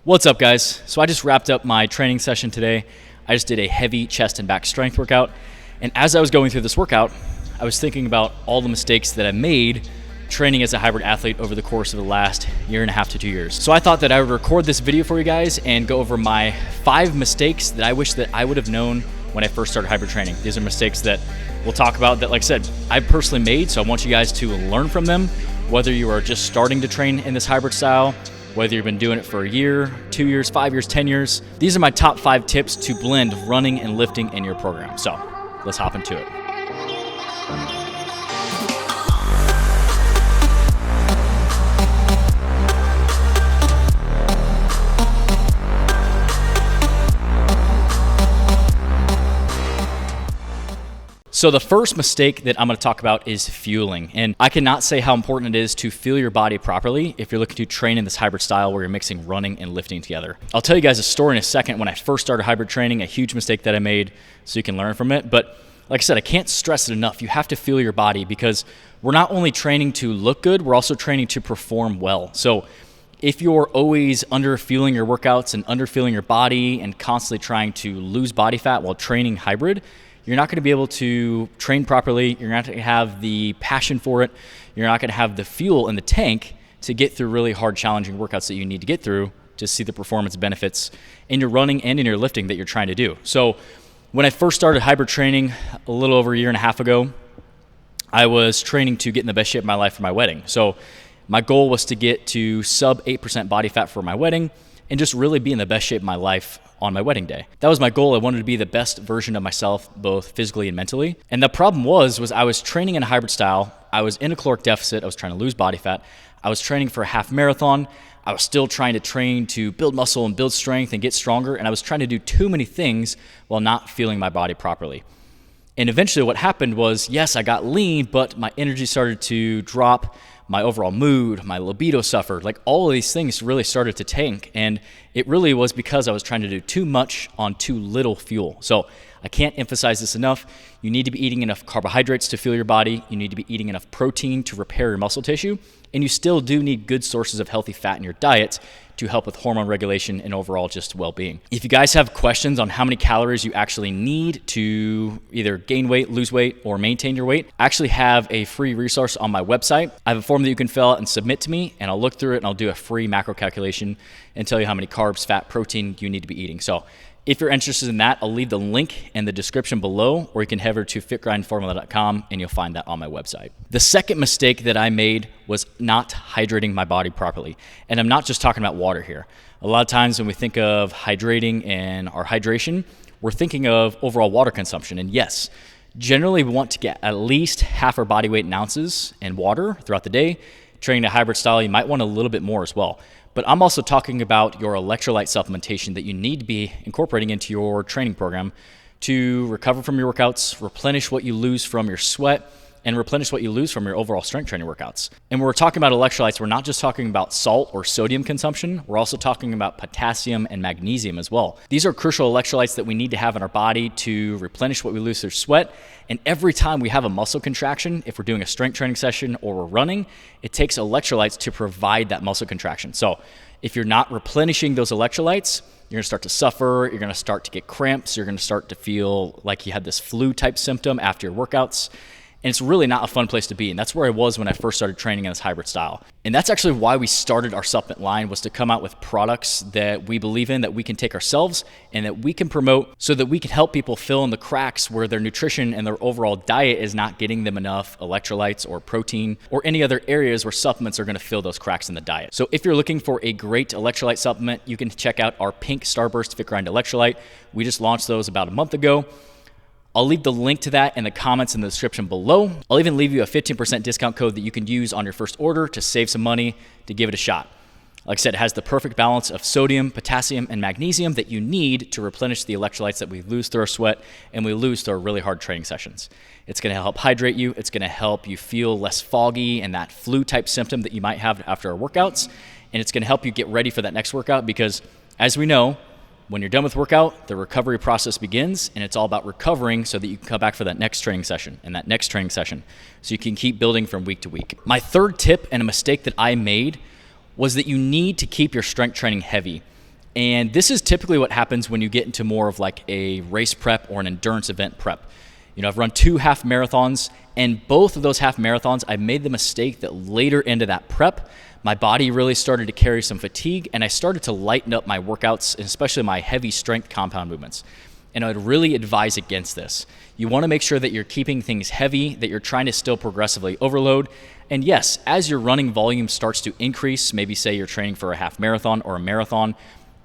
What's up, guys? So I just wrapped up my training session today. I just did a heavy chest and back strength workout. And as I was going through this workout, I was thinking about all the mistakes that I made training as a hybrid athlete over the course of the last year and a half to 2 years. So I thought that I would record this video for you guys and go over my 5 mistakes that I wish that I would have known when I first started hybrid training. These are mistakes that we'll talk about that, like I said, I personally made, so I want you guys to learn from them, whether you are just starting to train in this hybrid style, whether you've been doing it for a year, 2 years, 5 years, 10 years. These are my top 5 tips to blend running and lifting in your program. So let's hop into it. So the first mistake that I'm going to talk about is fueling. And I cannot say how important it is to fuel your body properly if you're looking to train in this hybrid style where you're mixing running and lifting together. I'll tell you guys a story in a second when I first started hybrid training, a huge mistake that I made, so you can learn from it. But like I said, I can't stress it enough. You have to fuel your body because we're not only training to look good, we're also training to perform well. So if you're always under-fueling your workouts and under-fueling your body and constantly trying to lose body fat while training hybrid, you're not going to be able to train properly. You're not going to have the passion for it. You're not going to have the fuel in the tank to get through really hard, challenging workouts that you need to get through to see the performance benefits in your running and in your lifting that you're trying to do. So when I first started hybrid training a little over a year and a half ago, I was training to get in the best shape of my life for my wedding. So my goal was to get to sub 8% body fat for my wedding and just really be in the best shape of my life on my wedding day. That was my goal. I wanted to be the best version of myself, both physically and mentally. And the problem was I was training in a hybrid style. I was in a caloric deficit. I was trying to lose body fat. I was training for a half marathon. I was still trying to train to build muscle and build strength and get stronger. And I was trying to do too many things while not feeling my body properly. And eventually what happened was, yes, I got lean, but my energy started to drop. My overall mood, my libido suffered. Like all of these things really started to tank. And it really was because I was trying to do too much on too little fuel. So I can't emphasize this enough. You need to be eating enough carbohydrates to fuel your body. You need to be eating enough protein to repair your muscle tissue. And you still do need good sources of healthy fat in your diet to help with hormone regulation and overall just well-being. If you guys have questions on how many calories you actually need to either gain weight, lose weight, or maintain your weight, I actually have a free resource on my website. I have a form that you can fill out and submit to me, and I'll look through it and I'll do a free macro calculation and tell you how many carbs, fat, protein you need to be eating. So if you're interested in that, I'll leave the link in the description below, or you can head over to fitgrindformula.com and you'll find that on my website. The second mistake that I made was not hydrating my body properly. And I'm not just talking about water here. A lot of times when we think of hydrating and our hydration, we're thinking of overall water consumption. And yes, generally we want to get at least half our body weight in ounces in water throughout the day. Training a hybrid style, you might want a little bit more as well. But I'm also talking about your electrolyte supplementation that you need to be incorporating into your training program to recover from your workouts, replenish what you lose from your sweat, and replenish what you lose from your overall strength training workouts. And when we're talking about electrolytes, we're not just talking about salt or sodium consumption, we're also talking about potassium and magnesium as well. These are crucial electrolytes that we need to have in our body to replenish what we lose through sweat. And every time we have a muscle contraction, if we're doing a strength training session or we're running, it takes electrolytes to provide that muscle contraction. So if you're not replenishing those electrolytes, you're going to start to suffer, you're going to start to get cramps, you're going to start to feel like you had this flu type symptom after your workouts. And it's really not a fun place to be. And that's where I was when I first started training in this hybrid style. And that's actually why we started our supplement line, was to come out with products that we believe in, that we can take ourselves and that we can promote so that we can help people fill in the cracks where their nutrition and their overall diet is not getting them enough electrolytes or protein or any other areas where supplements are going to fill those cracks in the diet. So if you're looking for a great electrolyte supplement, you can check out our pink Starburst Fit Grind Electrolyte. We just launched those about a month ago. I'll leave the link to that in the comments in the description below. I'll even leave you a 15% discount code that you can use on your first order to save some money, to give it a shot. Like I said, it has the perfect balance of sodium, potassium, and magnesium that you need to replenish the electrolytes that we lose through our sweat and we lose through our really hard training sessions. It's going to help hydrate you. It's going to help you feel less foggy and that flu-type symptom that you might have after our workouts. And it's going to help you get ready for that next workout because, as we know, when you're done with workout, the recovery process begins, and it's all about recovering so that you can come back for that next training session and that next training session so you can keep building from week to week. My third tip and a mistake that I made was that you need to keep your strength training heavy. And this is typically what happens when you get into more of like a race prep or an endurance event prep. I've run 2 half marathons, and both of those half marathons, I made the mistake that later into that prep, my body really started to carry some fatigue, and I started to lighten up my workouts, especially my heavy strength compound movements. And I'd really advise against this. You want to make sure that you're keeping things heavy, that you're trying to still progressively overload. And yes, as your running volume starts to increase, maybe say you're training for a half marathon or a marathon,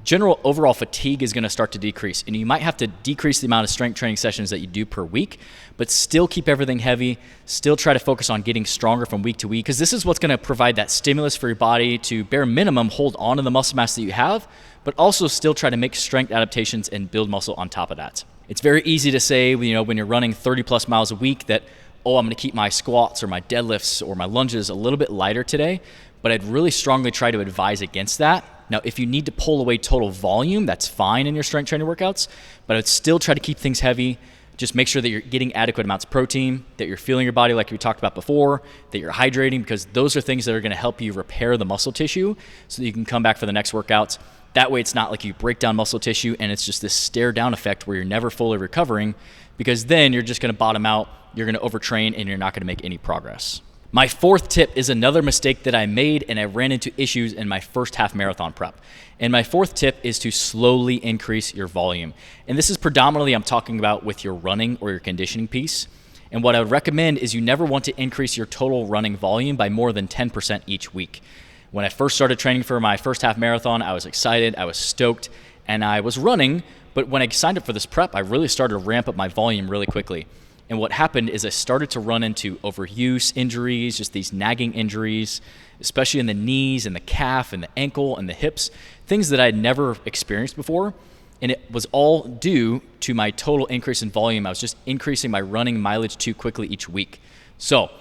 general overall fatigue is going to start to decrease, and you might have to decrease the amount of strength training sessions that you do per week, but still keep everything heavy, still try to focus on getting stronger from week to week, because this is what's going to provide that stimulus for your body to bare minimum hold on to the muscle mass that you have, but also still try to make strength adaptations and build muscle on top of that. It's very easy to say, when you're running 30 plus miles a week that, I'm going to keep my squats or my deadlifts or my lunges a little bit lighter today, but I'd really strongly try to advise against that. Now, if you need to pull away total volume, that's fine in your strength training workouts, but I'd still try to keep things heavy. Just make sure that you're getting adequate amounts of protein, that you're feeling your body like we talked about before, that you're hydrating, because those are things that are going to help you repair the muscle tissue so that you can come back for the next workouts. That way it's not like you break down muscle tissue and it's just this stare down effect where you're never fully recovering, because then you're just going to bottom out, you're going to overtrain, and you're not going to make any progress. My 4th tip is another mistake that I made, and I ran into issues in my first half marathon prep. And my 4th tip is to slowly increase your volume. And this is predominantly I'm talking about with your running or your conditioning piece. And what I would recommend is you never want to increase your total running volume by more than 10% each week. When I first started training for my first half marathon, I was excited, I was stoked, and I was running. But when I signed up for this prep, I really started to ramp up my volume really quickly. And what happened is I started to run into overuse injuries, just these nagging injuries, especially in the knees and the calf and the ankle and the hips, things that I had never experienced before. And it was all due to my total increase in volume. I was just increasing my running mileage too quickly each week. So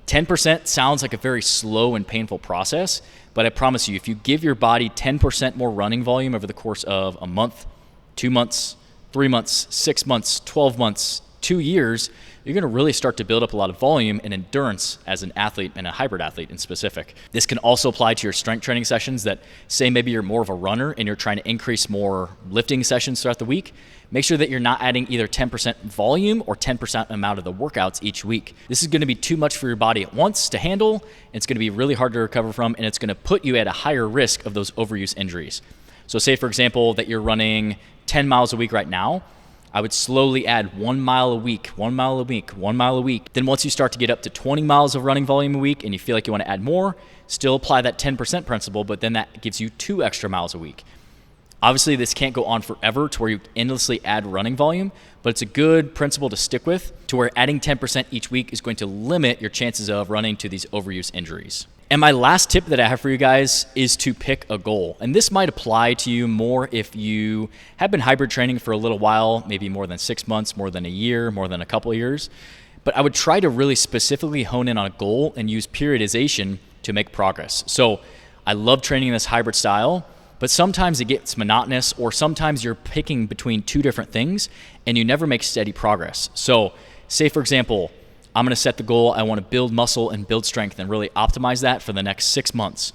10% sounds like a very slow and painful process, but I promise you, if you give your body 10% more running volume over the course of a month, 2 months, 3 months, 6 months, 12 months, 2 years, you're going to really start to build up a lot of volume and endurance as an athlete and a hybrid athlete in specific. This can also apply to your strength training sessions that say maybe you're more of a runner and you're trying to increase more lifting sessions throughout the week. Make sure that you're not adding either 10% volume or 10% amount of the workouts each week. This is going to be too much for your body at once to handle. It's going to be really hard to recover from, and it's going to put you at a higher risk of those overuse injuries. So say, for example, that you're running 10 miles a week right now. I would slowly add 1 mile a week, 1 mile a week, 1 mile a week. Then once you start to get up to 20 miles of running volume a week and you feel like you want to add more, still apply that 10% principle, but then that gives you 2 extra miles a week. Obviously, this can't go on forever to where you endlessly add running volume, but it's a good principle to stick with to where adding 10% each week is going to limit your chances of running to these overuse injuries. And my last tip that I have for you guys is to pick a goal. And this might apply to you more if you have been hybrid training for a little while, maybe more than 6 months, more than a year, more than a couple of years. But I would try to really specifically hone in on a goal and use periodization to make progress. So I love training in this hybrid style, but sometimes it gets monotonous, or sometimes you're picking between 2 different things and you never make steady progress. So say, for example, I'm going to set the goal, I want to build muscle and build strength and really optimize that for the next 6 months.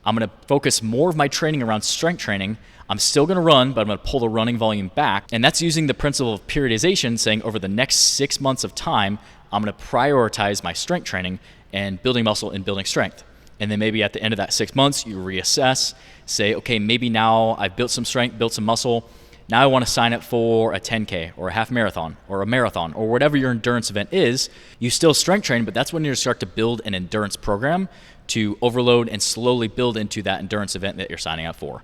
I'm going to focus more of my training around strength training. I'm still going to run, but I'm going to pull the running volume back. And that's using the principle of periodization, saying over the next 6 months of time, I'm going to prioritize my strength training and building muscle and building strength. And then maybe at the end of that 6 months, you reassess, say, okay, maybe now I've built some strength, built some muscle. Now I want to sign up for a 10K or a half marathon or a marathon or whatever your endurance event is. You still strength train, but that's when you start to build an endurance program to overload and slowly build into that endurance event that you're signing up for.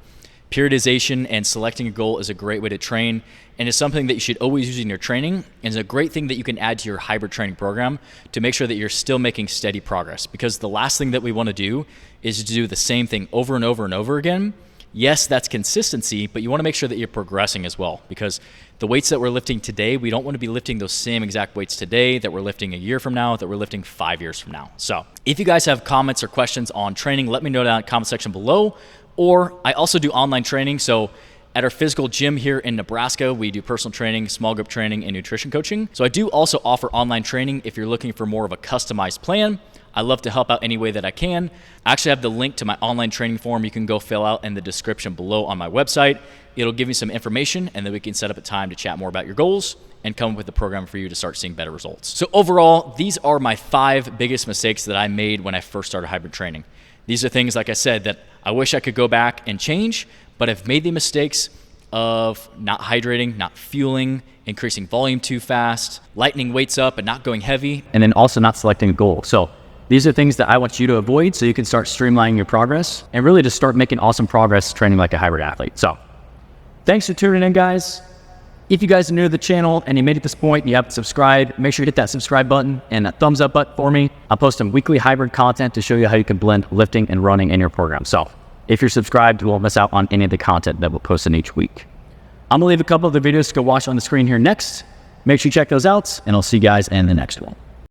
Periodization and selecting a goal is a great way to train, and it's something that you should always use in your training, and it's a great thing that you can add to your hybrid training program to make sure that you're still making steady progress. Because the last thing that we want to do is to do the same thing over and over and over again. Yes, that's consistency, but you want to make sure that you're progressing as well, because the weights that we're lifting today, we don't want to be lifting those same exact weights today that we're lifting a year from now, that we're lifting 5 years from now. So if you guys have comments or questions on training, let me know down in the comment section below. Or I also do online training. So at our physical gym here in Nebraska, we do personal training, small group training, and nutrition coaching. So I do also offer online training if you're looking for more of a customized plan. I love to help out any way that I can. I actually have the link to my online training form you can go fill out in the description below on my website. It'll give you some information, and then we can set up a time to chat more about your goals and come up with a program for you to start seeing better results. So overall, these are my 5 biggest mistakes that I made when I first started hybrid training. These are things, like I said, that I wish I could go back and change, but I've made the mistakes of not hydrating, not fueling, increasing volume too fast, lightening weights up and not going heavy, and then also not selecting a goal. So these are things that I want you to avoid so you can start streamlining your progress and really just start making awesome progress training like a hybrid athlete. So thanks for tuning in, guys. If you guys are new to the channel and you made it this point and you haven't subscribed, make sure you hit that subscribe button and that thumbs up button for me. I'm posting weekly hybrid content to show you how you can blend lifting and running in your program. So if you're subscribed, you won't miss out on any of the content that we'll post in each week. I'm gonna leave a couple of the videos to go watch on the screen here next. Make sure you check those out, and I'll see you guys in the next one.